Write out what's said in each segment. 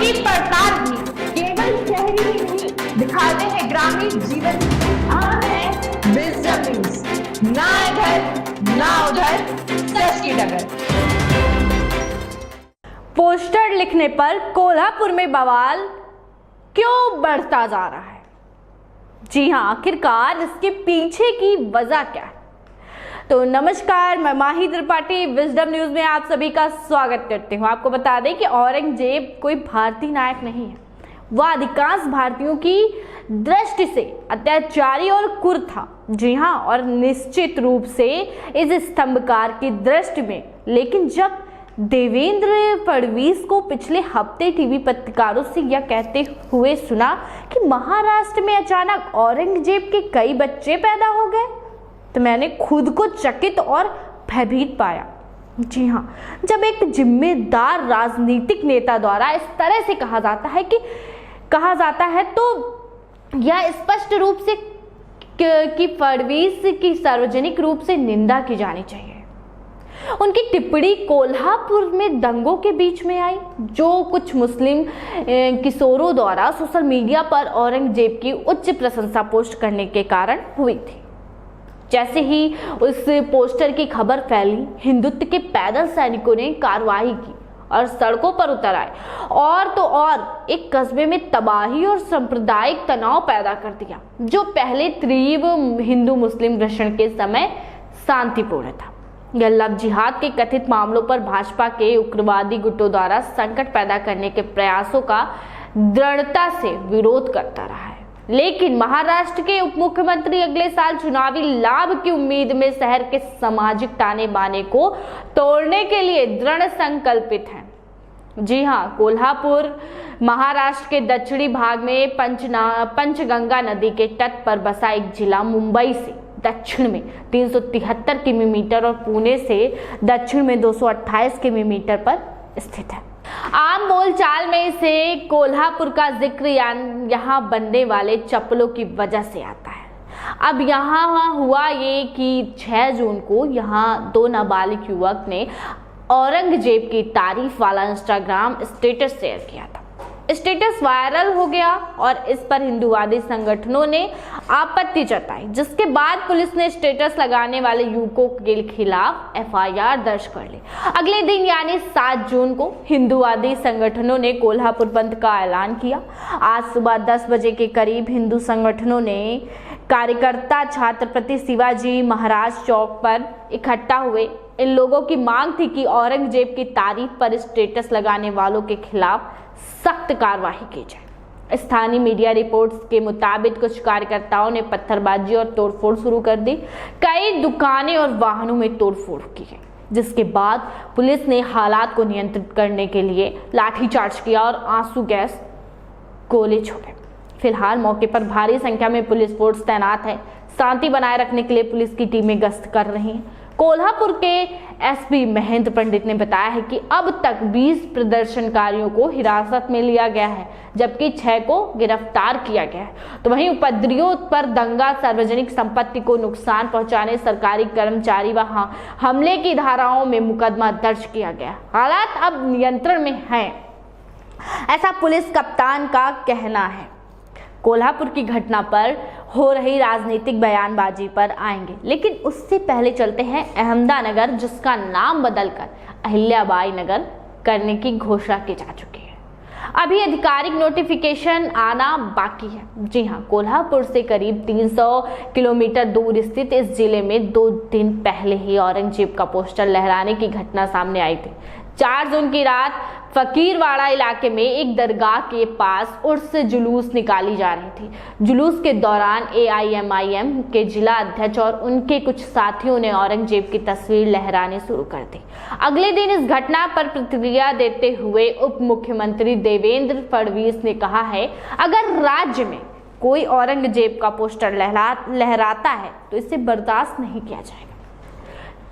सभी पड़ताल भी केवल शहरी ही नहीं दिखाते हैं ग्रामीण जीवन। हम है विजडम न्यूज, ना इधर ना उधर, सच की डगर। पोस्टर लिखने पर कोल्हापुर में बवाल क्यों बढ़ता जा रहा है? जी हां, आखिरकार इसके पीछे की वजह क्या है? तो नमस्कार, मैं माही त्रिपाठी विजडम न्यूज में आप सभी का स्वागत करती हूं। आपको बता दें कि औरंगजेब कोई भारतीय नायक नहीं है, वह अधिकांश भारतीयों की दृष्टि से अत्याचारी और क्रूर था। जी हां, और निश्चित रूप से इस स्तंभकार की दृष्टि में। लेकिन जब देवेंद्र फडणवीस को पिछले हफ्ते टीवी पत्रकारों से यह कहते हुए सुना कि महाराष्ट्र में अचानक औरंगजेब के कई बच्चे पैदा हो गए, तो मैंने खुद को चकित और भयभीत पाया। जी हाँ, जब एक जिम्मेदार राजनीतिक नेता द्वारा इस तरह से कहा जाता है तो यह स्पष्ट रूप से कि फडणवीस की सार्वजनिक रूप से निंदा की जानी चाहिए। उनकी टिप्पणी कोल्हापुर में दंगों के बीच में आई, जो कुछ मुस्लिम किशोरों द्वारा सोशल मीडिया पर औरंगजेब की उच्च प्रशंसा पोस्ट करने के कारण हुई थी। जैसे ही उस पोस्टर की खबर फैली, हिंदुत्व के पैदल सैनिकों ने कार्रवाई की और सड़कों पर उतर आए और तो और एक कस्बे में तबाही और सांप्रदायिक तनाव पैदा कर दिया, जो पहले तीव्र हिंदू मुस्लिम घर्षण के समय शांतिपूर्ण था। यह लव जिहाद के कथित मामलों पर भाजपा के उग्रवादी गुटों द्वारा संकट पैदा करने के प्रयासों का दृढ़ता से विरोध करता रहा है। लेकिन महाराष्ट्र के उप मुख्यमंत्री अगले साल चुनावी लाभ की उम्मीद में शहर के सामाजिक ताने बाने को तोड़ने के लिए दृढ़ संकल्पित हैं। जी हां, कोल्हापुर महाराष्ट्र के दक्षिणी भाग में पंचगंगा नदी के तट पर बसा एक जिला, मुंबई से दक्षिण में 373 किलोमीटर और पुणे से दक्षिण में 228 किलोमीटर पर स्थित है। आम बोलचाल में इसे कोल्हापुर का जिक्र यहाँ बनने वाले चप्पलों की वजह से आता है। अब यहाँ हुआ ये कि 6 जून को यहाँ 2 नाबालिग युवक ने औरंगजेब की तारीफ वाला इंस्टाग्राम स्टेटस शेयर किया था। स्टेटस वायरल हो गया और इस पर हिंदूवादी संगठनों ने आपत्ति जताई, जिसके बाद पुलिस ने स्टेटस लगाने वाले युवकों के खिलाफ एफआईआर दर्ज कर ली। अगले दिन यानी 7 जून को हिंदूवादी संगठनों ने कोल्हापुर बंद का ऐलान किया। आज सुबह 10 बजे के करीब हिंदू संगठनों ने कार्यकर्ता छत्रपति शिवाजी महाराज चौक पर इकट्ठा हुए। इन लोगों की मांग थी कि औरंगजेब की तारीफ पर स्टेटस लगाने वालों के खिलाफ सख्त कार्रवाई की जाए। स्थानीय मीडिया रिपोर्ट्स के मुताबिक कुछ कार्यकर्ताओं ने पत्थरबाजी और तोड़फोड़ शुरू कर दी। कई दुकानें और वाहनों में तोड़फोड़ की गई, जिसके बाद पुलिस ने हालात को नियंत्रित करने के लिए लाठीचार्ज किया और आंसू गैस गोले छोड़े। फिलहाल मौके पर भारी संख्या में पुलिस फोर्स तैनात है। शांति बनाए रखने के लिए पुलिस की टीमें गश्त कर रही हैं। कोल्हापुर के एसपी महेंद्र पंडित ने बताया है कि अब तक 20 प्रदर्शनकारियों को हिरासत में लिया गया है, जबकि 6 को गिरफ्तार किया गया है। तो वहीं उपद्रवियों पर दंगा, सार्वजनिक संपत्ति को नुकसान पहुंचाने, सरकारी कर्मचारी व हमले की धाराओं में मुकदमा दर्ज किया गया। हालात अब नियंत्रण में हैं, ऐसा पुलिस कप्तान का कहना है। कोल्हापुर की घटना पर हो रही राजनीतिक बयानबाजी पर आएंगे, लेकिन उससे पहले चलते हैं अहमदानगर, जिसका नाम बदलकर अहिल्याबाई नगर करने की घोषणा की जा चुकी है। अभी आधिकारिक नोटिफिकेशन आना बाकी है। जी हां, कोल्हापुर से करीब 300 किलोमीटर दूर स्थित इस जिले में 2 दिन पहले ही औरंगजेब का पोस्टर लहराने की घटना सामने आई थी। 4 जून की रात फकीरवाड़ा इलाके में एक दरगाह के पास उर्स जुलूस निकाली जा रही थी। जुलूस के दौरान AIMIM के जिला अध्यक्ष और उनके कुछ साथियों ने औरंगजेब की तस्वीर लहरानी शुरू कर दी। अगले दिन इस घटना पर प्रतिक्रिया देते हुए उप मुख्यमंत्री देवेंद्र फडणवीस ने कहा है, अगर राज्य में कोई औरंगजेब का पोस्टर लहराता है तो इसे बर्दाश्त नहीं किया जाएगा।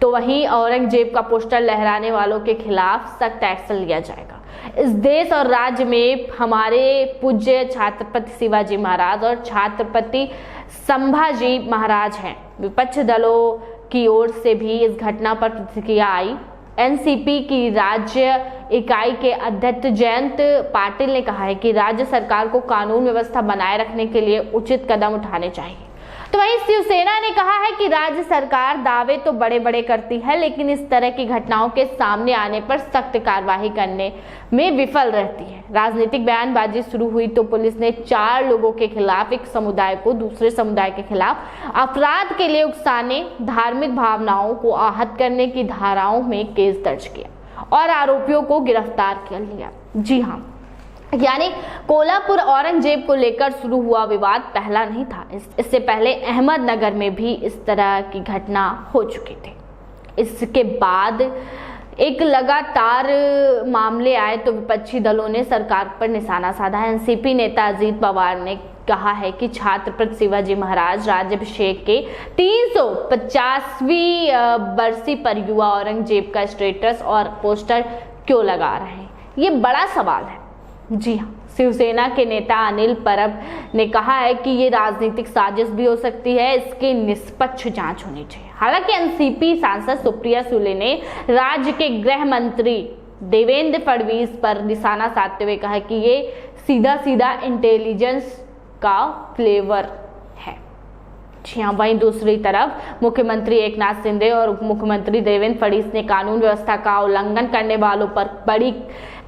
तो वहीं औरंगजेब का पोस्टर लहराने वालों के खिलाफ सख्त एक्शन लिया जाएगा। इस देश और राज्य में हमारे पूज्य छत्रपति शिवाजी महाराज और छत्रपति संभाजी महाराज हैं। विपक्ष दलों की ओर से भी इस घटना पर प्रतिक्रिया आई। एनसीपी की राज्य इकाई के अध्यक्ष जयंत पाटिल ने कहा है कि राज्य सरकार को कानून व्यवस्था बनाए रखने के लिए उचित कदम उठाने चाहिए। तो वहीं शिवसेना ने कहा है कि राज्य सरकार दावे तो बड़े बड़े करती है, लेकिन इस तरह की घटनाओं के सामने आने पर सख्त कार्रवाई करने में विफल रहती है। राजनीतिक बयानबाजी शुरू हुई तो पुलिस ने 4 लोगों के खिलाफ एक समुदाय को दूसरे समुदाय के खिलाफ अपराध के लिए उकसाने, धार्मिक भावनाओं को आहत करने की धाराओं में केस दर्ज किया और आरोपियों को गिरफ्तार कर लिया। जी हाँ, यानी कोल्हापुर औरंगजेब को लेकर शुरू हुआ विवाद पहला नहीं था। इससे पहले अहमदनगर में भी इस तरह की घटना हो चुकी थी। इसके बाद एक लगातार मामले आए तो विपक्षी दलों ने सरकार पर निशाना साधा। एनसीपी नेता अजीत पवार ने कहा है कि छत्रपति शिवाजी महाराज राज्याभिषेक के 350वीं बरसी पर युवा औरंगजेब का स्टेटस और पोस्टर क्यों लगा रहे हैं, ये बड़ा सवाल है। जी हाँ, शिवसेना के नेता अनिल परब ने कहा है कि ये राजनीतिक साजिश भी हो सकती है, इसकी निष्पक्ष जांच होनी चाहिए। हालांकि एनसीपी सांसद सुप्रिया सुले ने राज्य के गृह मंत्री देवेंद्र फडणवीस पर निशाना साधते हुए कहा कि ये सीधा सीधा इंटेलिजेंस का फ्लेवर है। जी हाँ, वहीं दूसरी तरफ मुख्यमंत्री एकनाथ शिंदे और उप मुख्यमंत्री देवेंद्र फडणवीस ने कानून व्यवस्था का उल्लंघन करने वालों पर बड़ी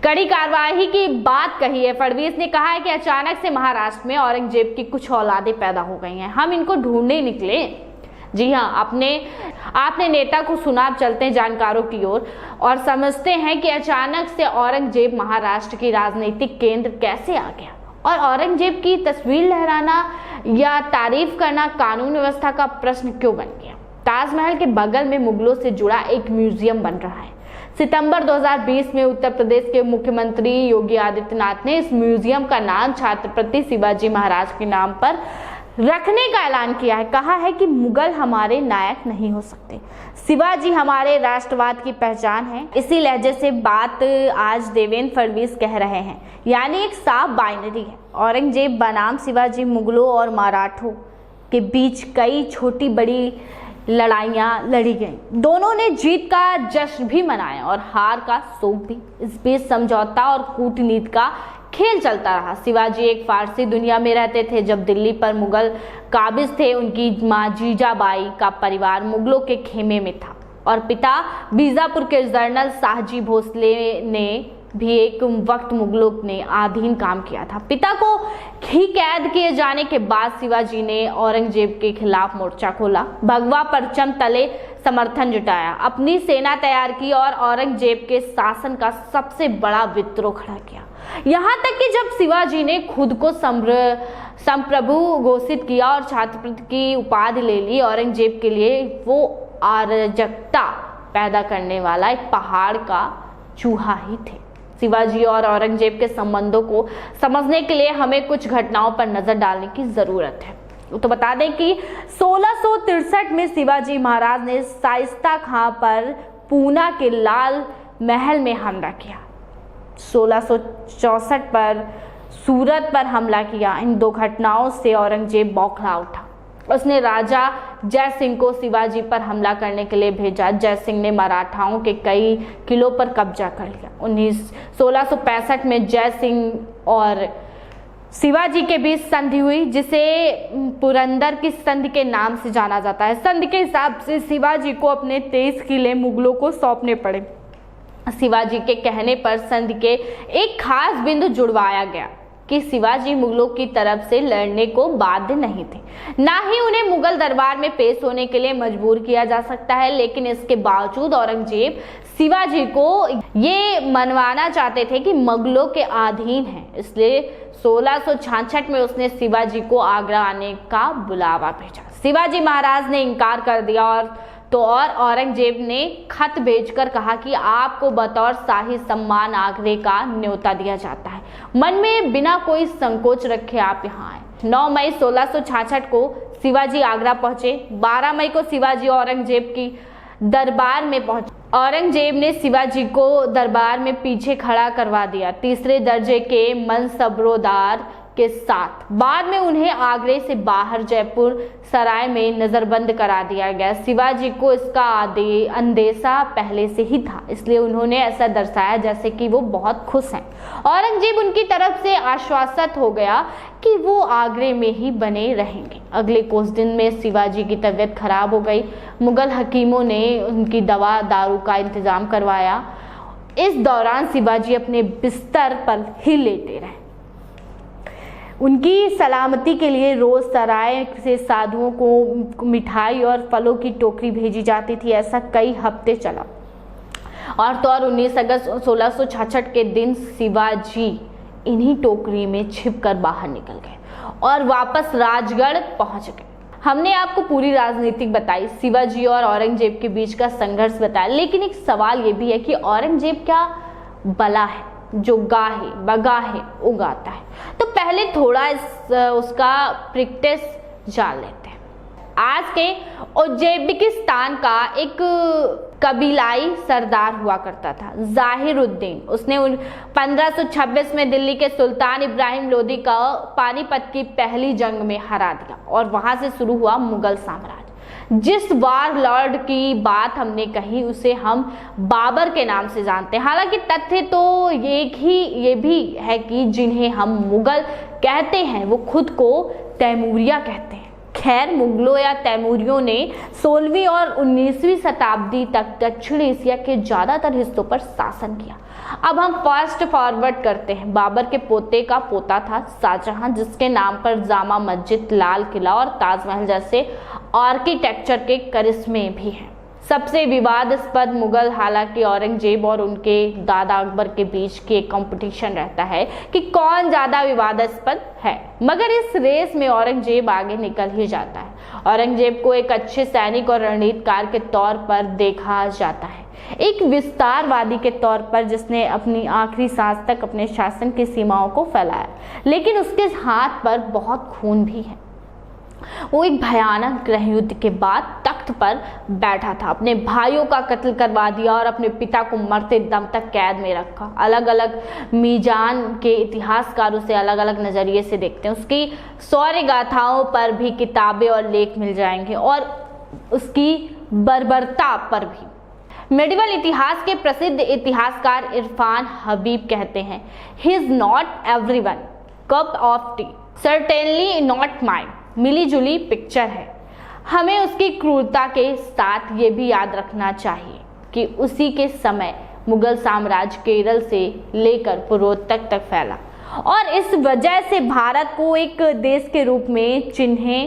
कड़ी कार्रवाई की बात कही है। फडणवीस ने कहा है कि अचानक से महाराष्ट्र में औरंगजेब की कुछ औलादें पैदा हो गई हैं, हम इनको ढूंढने निकले। जी हाँ, आपने नेता को सुना। अब चलते हैं जानकारों की ओर और समझते हैं कि अचानक से औरंगजेब महाराष्ट्र की राजनीतिक केंद्र कैसे आ गया और औरंगजेब की तस्वीर लहराना या तारीफ करना कानून व्यवस्था का प्रश्न क्यों बन गया। ताजमहल के बगल में मुगलों से जुड़ा एक म्यूजियम बन रहा है। सितंबर 2020 में उत्तर प्रदेश के मुख्यमंत्री योगी आदित्यनाथ ने इस म्यूजियम का नाम छत्रपति शिवाजी महाराज के नाम पर रखने का ऐलान किया है। कहा है कि मुगल हमारे नायक नहीं हो सकते, शिवाजी हमारे राष्ट्रवाद की पहचान है। इसी लहजे से बात आज देवेंद्र फडणवीस कह रहे हैं, यानी एक साफ बाइनरी है। औरंगजेब बनाम शिवाजी, मुगलों और मराठों के बीच कई छोटी बड़ी लड़ाइयाँ लड़ी गई। दोनों ने जीत का जश्न भी मनाया और हार का शोक भी। इस बीच समझौता और कूटनीति का खेल चलता रहा। शिवाजी एक फारसी दुनिया में रहते थे। जब दिल्ली पर मुगल काबिज थे, उनकी माँ जीजाबाई का परिवार मुगलों के खेमे में था और पिता बीजापुर के जनरल शाहजी भोसले ने भी एक वक्त मुगलों ने अधीन काम किया था। पिता को ही कैद किए जाने के बाद शिवाजी ने औरंगजेब के खिलाफ मोर्चा खोला, भगवा परचम तले समर्थन जुटाया, अपनी सेना तैयार की और औरंगजेब के शासन का सबसे बड़ा विद्रोह खड़ा किया। यहाँ तक कि जब शिवाजी ने खुद को संप्रभु घोषित किया और छत्रपति की उपाधि ले ली, औरंगजेब के लिए वो अराजकता पैदा करने वाला एक पहाड़ का चूहा ही थे। शिवाजी और औरंगजेब के संबंधों को समझने के लिए हमें कुछ घटनाओं पर नजर डालने की जरूरत है। तो बता दें कि 1663 में शिवाजी महाराज ने शाइस्ता खां पर पूना के लाल महल में हमला किया। 1664 पर सूरत पर हमला किया। इन दो घटनाओं से औरंगजेब बौखला उठा। उसने राजा जय सिंह को शिवाजी पर हमला करने के लिए भेजा। जय सिंह ने मराठाओं के कई किलों पर कब्जा कर लिया। 1665 में जय सिंह और शिवाजी के बीच संधि हुई, जिसे पुरंदर की संधि के नाम से जाना जाता है। संधि के हिसाब से शिवाजी को अपने 23 किले मुगलों को सौंपने पड़े। शिवाजी के कहने पर संधि के एक खास बिंदु जुड़वाया गया कि शिवाजी मुगलों की तरफ से लड़ने को बाध्य नहीं थे, ना ही उन्हें मुगल दरबार में पेश होने के लिए मजबूर किया जा सकता है। लेकिन इसके बावजूद औरंगजेब शिवाजी को ये मनवाना चाहते थे कि मुगलों के अधीन हैं। इसलिए 1666 में उसने शिवाजी को आगरा आने का बुलावा भेजा। शिवाजी महाराज ने इनकार कर दिया और औरंगजेब ने खत भेजकर कहा कि आपको बतौर शाही सम्मान आगरे का न्योता दिया जाता है। मन में बिना कोई संकोच रखे आप यहाँ आए। 9 मई 1666 को शिवाजी आगरा पहुंचे। 12 मई को शिवाजी औरंगजेब की दरबार में पहुंचे। औरंगजेब ने शिवाजी को दरबार में पीछे खड़ा करवा दिया। तीसरे दर्जे के मनसबरोदार के साथ। बाद में उन्हें आगरे से बाहर जयपुर सराय में नजरबंद करा दिया गया। शिवाजी को इसका अंदेशा पहले से ही था, इसलिए उन्होंने ऐसा दर्शाया जैसे कि वो बहुत खुश हैं। औरंगजेब उनकी तरफ से आश्वासित हो गया कि वो आगरे में ही बने रहेंगे। अगले कुछ दिन में शिवाजी की तबीयत खराब हो गई। मुगल हकीमों ने उनकी दवा दारू का इंतजाम करवाया। इस दौरान शिवाजी अपने बिस्तर पर ही लेटे रहे। उनकी सलामती के लिए रोज सराय से साधुओं को मिठाई और फलों की टोकरी भेजी जाती थी। ऐसा कई हफ्ते चला और तो और 19 अगस्त 1666 के दिन शिवाजी इन्हीं टोकरी में छिपकर बाहर निकल गए और वापस राजगढ़ पहुंच गए। हमने आपको पूरी राजनीतिक बताई, शिवाजी और औरंगजेब के बीच का संघर्ष बताया, लेकिन एक सवाल ये भी है कि औरंगजेब क्या बला है जो गाहे बगाहे उगाता है? तो पहले थोड़ा उसका प्रैक्टिस जान लेते हैं। आज के उज्बेकिस्तान का एक कबीलाई सरदार हुआ करता था जाहिरुद्दीन। उसने 1526 में दिल्ली के सुल्तान इब्राहिम लोदी का पानीपत की पहली जंग में हरा दिया और वहां से शुरू हुआ मुगल साम्राज्य। जिस वार लॉर्ड की बात हमने कही उसे हम बाबर के नाम से जानते हैं। हालांकि तथ्य तो ये भी है कि जिन्हें हम मुगल कहते हैं वो खुद को तैमूरिया कहते हैं। खैर, मुगलों या तैमूरियों ने 16वीं और 19वीं शताब्दी तक दक्षिण एशिया के ज्यादातर हिस्सों पर शासन किया। अब हम फास्ट फॉरवर्ड करते हैं। बाबर के पोते का पोता था शाहजहां, जिसके नाम पर जामा मस्जिद, लाल किला और ताजमहल जैसे आर्किटेक्चर के करिश्मे भी हैं। सबसे विवादास्पद मुगल, हालांकि औरंगजेब और उनके दादा अकबर के बीच की एक कंपटीशन रहता है कि कौन ज्यादा विवादास्पद है, मगर इस रेस में औरंगजेब आगे निकल ही जाता है। औरंगजेब को एक अच्छे सैनिक और रणनीतिकार के तौर पर देखा जाता है, एक विस्तारवादी के तौर पर जिसने अपनी आखिरी सांस तक अपने शासन की सीमाओं को फैलाया, लेकिन उसके हाथ पर बहुत खून भी है। वो एक भयानक गृह युद्ध के बाद तख्त पर बैठा था, अपने भाइयों का कत्ल करवा दिया और अपने पिता को मरते दम तक कैद में रखा। अलग अलग मीजान के इतिहासकार उसे अलग अलग नजरिए से देखते हैं। उसकी शौर्य गाथाओं पर भी किताबें और लेख मिल जाएंगे और उसकी बर्बरता पर भी। मेडिवल इतिहास के प्रसिद्ध इतिहासकार इरफान हबीब कहते हैं, he is not everyone cup of tea, certainly not mine. मिली जुली पिक्चर है। हमें उसकी क्रूरता के साथ ये भी याद रखना चाहिए कि उसी के समय मुगल साम्राज्य केरल से लेकर पूर्वोत्तर तक फैला और इस वजह से भारत को एक देश के रूप में चिन्हने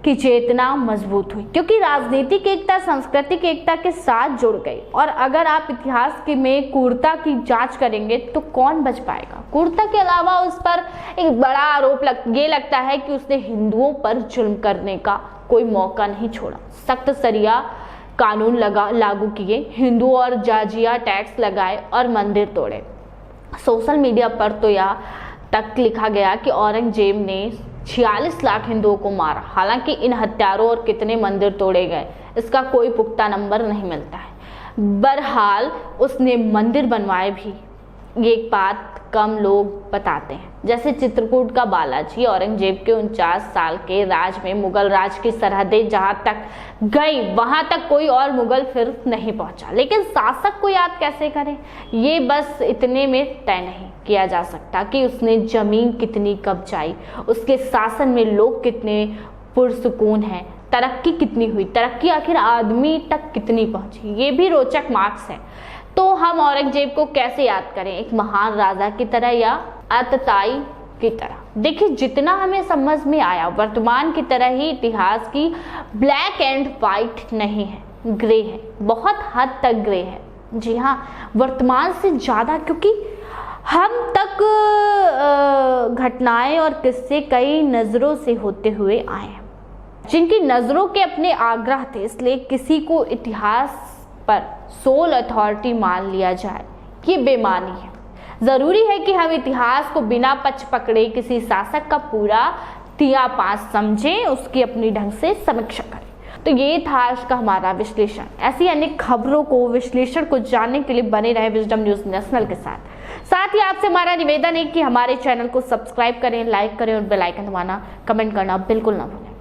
की चेतना मजबूत हुई, क्योंकि राजनीतिक एकता सांस्कृतिक एकता के साथ जुड़ गई। और अगर आप इतिहास में क्रूरता की जांच करेंगे तो कौन बच पाएगा? क्रूरता के अलावा उस पर एक बड़ा आरोप ये लगता है कि उसने हिंदुओं पर जुल्म करने का कोई मौका नहीं छोड़ा। सख्त सरिया कानून लागू किए, हिंदुओं और जाजिया टैक्स लगाए और मंदिर तोड़े। सोशल मीडिया पर तो यह तक लिखा गया कि औरंगजेब ने 46 लाख हिंदुओं को मारा। हालांकि इन हत्यारों और कितने मंदिर तोड़े गए इसका कोई पुख्ता नंबर नहीं मिलता है। बहरहाल उसने मंदिर बनवाए भी, ये एक बात कम लोग बताते हैं। जैसे चित्रकूट का बालाजी। औरंगजेब के 49 साल के राज में मुगल राज की सरहदें जहां तक गई वहां तक कोई और मुगल फिर नहीं पहुंचा, लेकिन शासक को याद कैसे करें? ये बस इतने में तय नहीं किया जा सकता कि उसने जमीन कितनी कब्जाई, उसके शासन में लोग कितने पुरसुकून हैं, तरक्की कितनी हुई, तरक्की आखिर आदमी तक कितनी पहुंची, ये भी रोचक मार्क्स है। तो हम औरंगजेब को कैसे याद करें? एक महान राजा की तरह या अतताई की तरह? देखिए, जितना हमें समझ में आया वर्तमान की तरह ही इतिहास की ब्लैक एंड वाइट नहीं है, ग्रे है, बहुत हद तक ग्रे है। जी हाँ, वर्तमान से ज़्यादा, क्योंकि हम तक घटनाएं और किस्से कई नज़रों से होते हुए आए हैं, जिनकी नज़रों के अपने आग्रह थे। इसलिए किसी को इतिहास पर सोल अथॉरिटी मान लिया जाए, ये बेमानी है। जरूरी है कि हम इतिहास को बिना पक्ष पकड़े किसी शासक का पूरा तिया पास समझें, उसकी अपनी ढंग से समीक्षा करें। तो ये था आज का हमारा विश्लेषण। ऐसी अनेक खबरों को, विश्लेषण को जानने के लिए बने रहे विजडम न्यूज नेशनल के साथ ही आपसे हमारा निवेदन है कि हमारे चैनल को सब्सक्राइब करें, लाइक करें और बेल आइकन दबाना, कमेंट करना बिल्कुल ना भूलें।